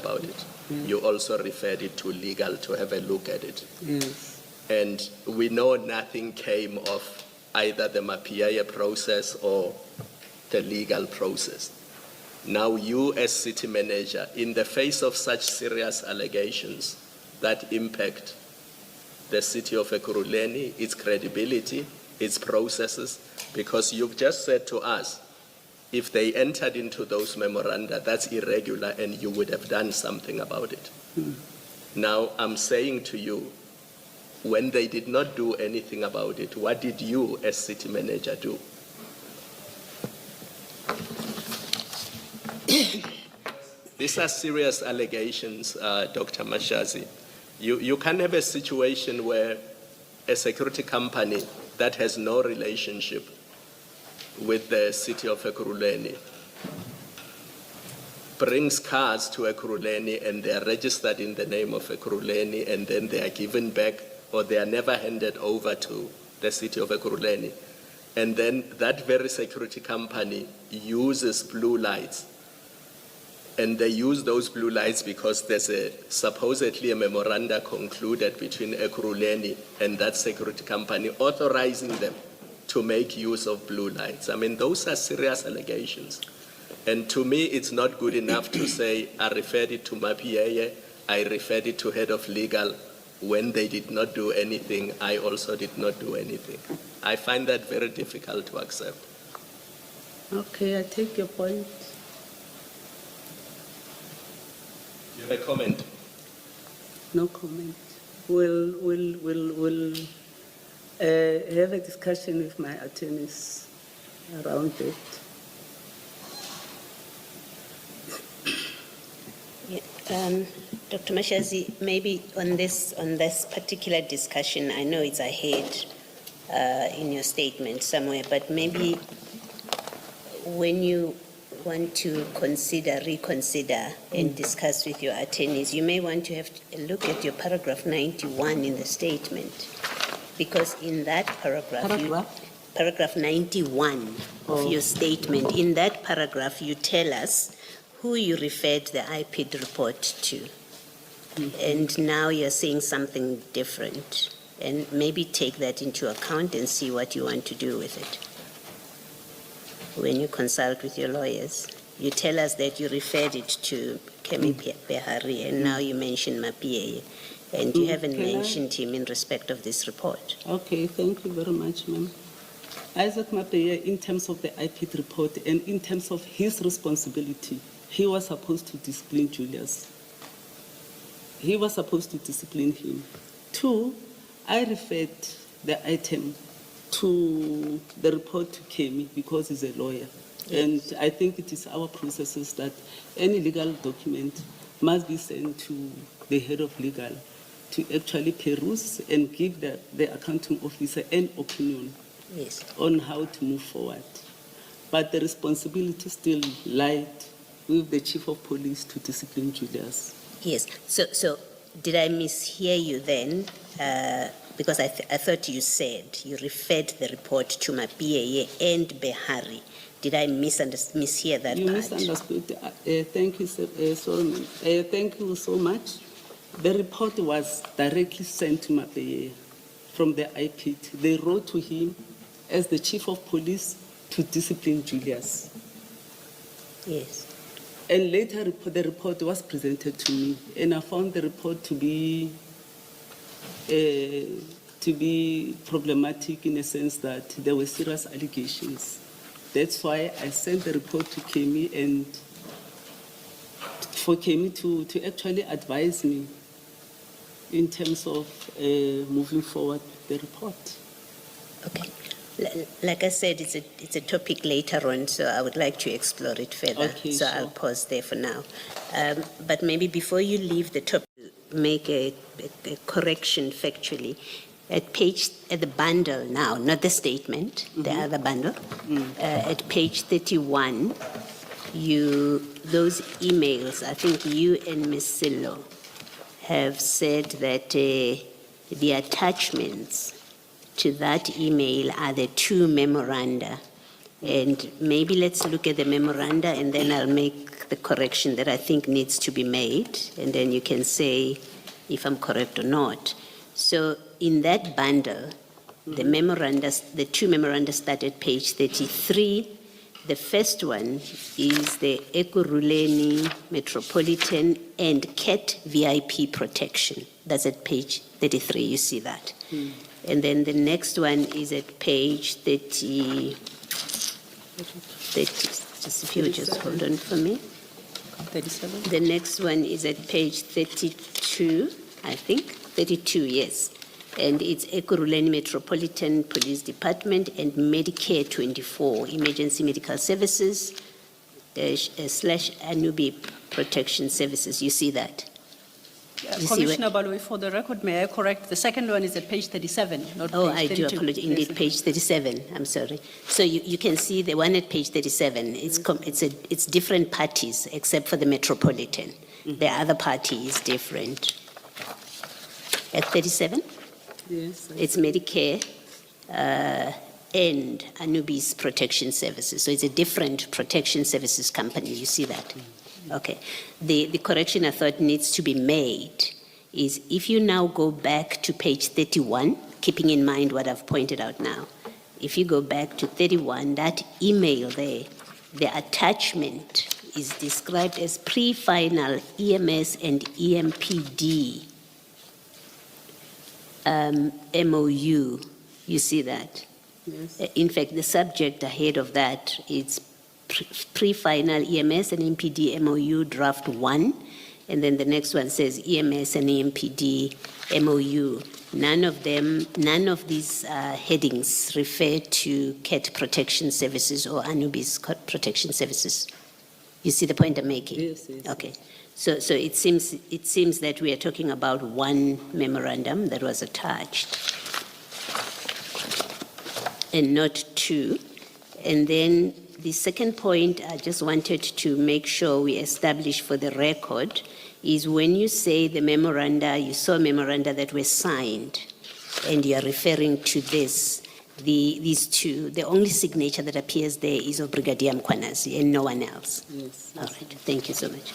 about it. You also referred it to legal to have a look at it. Yes. And we know nothing came of either the MAPIA process or the legal process. Now you as city manager, in the face of such serious allegations that impact the city of Ekurhuleni, its credibility, its processes, because you've just said to us, if they entered into those memoranda, that's irregular and you would have done something about it. Now I'm saying to you, when they did not do anything about it, what did you as city manager do? These are serious allegations, Dr. Mashazi. You can't have a situation where a security company that has no relationship with the city of Ekurhuleni brings cars to Ekurhuleni and they are registered in the name of Ekurhuleni, and then they are given back or they are never handed over to the city of Ekurhuleni. And then that very security company uses blue lights. And they use those blue lights because there's supposedly a memoranda concluded between Ekurhuleni and that security company authorizing them to make use of blue lights. I mean, those are serious allegations. And to me, it's not good enough to say, I referred it to MAPIA, I referred it to head of legal. When they did not do anything, I also did not do anything. I find that very difficult to accept. Okay, I take your point. You have a comment? No comment. We'll have a discussion with my attorneys around it. Yeah, Dr. Mashazi, maybe on this particular discussion, I know it's ahead in your statement somewhere, but maybe when you want to reconsider and discuss with your attorneys, you may want to have a look at your paragraph 91 in the statement, because in that paragraph 91 of your statement, in that paragraph you tell us who you referred the IPID report to. And now you're saying something different. And maybe take that into account and see what you want to do with it. When you consult with your lawyers, you tell us that you referred it to Kemi Behari, and now you mention MAPIA, and you haven't mentioned him in respect of this report. Okay, thank you very much, ma'am. Isaac MAPIA, in terms of the IPID report and in terms of his responsibility, he was supposed to discipline Julius. He was supposed to discipline him. 2, I referred the item to the report to Kemi because he's a lawyer. Yes. And I think it is our processes that any legal document must be sent to the head of legal to actually peruse and give the accounting officer an opinion on how to move forward. But the responsibility still lied with the chief of police to discipline Julius. Yes. So did I mishear you then? Because I thought you said you referred the report to MAPIA and Behari. Did I mishear that you part? Misunderstood. Thank you, Solomon. Thank you so much. The report was directly sent to MAPIA from the IPID. They wrote to him as the chief of police to discipline Julius. Yes. And later the report was presented to me, and I found the report to be problematic in the sense that there were serious allegations. That's why I sent the report to Kemi, and for Kemi to actually advise me in terms of moving forward with the report. Okay. Like I said, it's a topic later on, so I would like to explore it further. Okay, so sure. I'll pause there for now. But maybe before you leave the topic, make a correction factually. At the bundle now, not the statement, the other bundle, at page 31, those emails, I think you and Ms. Silo have said that the attachments to that email are the 2 memoranda And maybe let's look at the memoranda and then I'll make the correction that I think needs to be made. And then you can say if I'm correct or not. So in that bundle, the memoranda, the two memoranda start at page 33. The first one is the Ekurhuleni Metropolitan and CAT VIP protection. That's at page 33, you see that. And then the next one is at page 30, just if you would just hold on for me. 37. The next one is at page 32, I think, 32, yes. And it's Ekurhuleni Metropolitan Police Department and Medicare 24, Emergency Medical Services, / Anubi Protection Services. You see that? You see Commissioner Baloyi, for the record, may I correct? The second one is at page 37, not Oh, page I do 32. apologize. Indeed, Yes. page 37. I'm sorry. So you can see the one at page 37. It's different parties except for the Metropolitan. The other party is different. At 37, Yes. it's Medicare and Anubis Protection Services. So it's a different protection services company. You see that? Okay. The correction I thought needs to be made is if you now go back to page 31, keeping in mind what I've pointed out now, if you go back to 31, that email there, the attachment is described as pre-final EMS and EMPD MOU. You see that? Yes. In fact, the subject ahead of that is pre-final EMS and EMPD MOU draft 1, and then the next one says EMS and EMPD MOU. None of these headings refer to CAT Protection Services or Anubis Protection Services. You see the point I'm making? Yes, yes. Okay. So it seems that we are talking about one memorandum that was attached and not two. And then the second point I just wanted to make sure we establish for the record is when you say the memoranda, you saw memoranda that were signed and you are referring to these two, the only signature that appears there is of Brigadier Mkhwanazi and no one else. Yes. All right, thank you so much.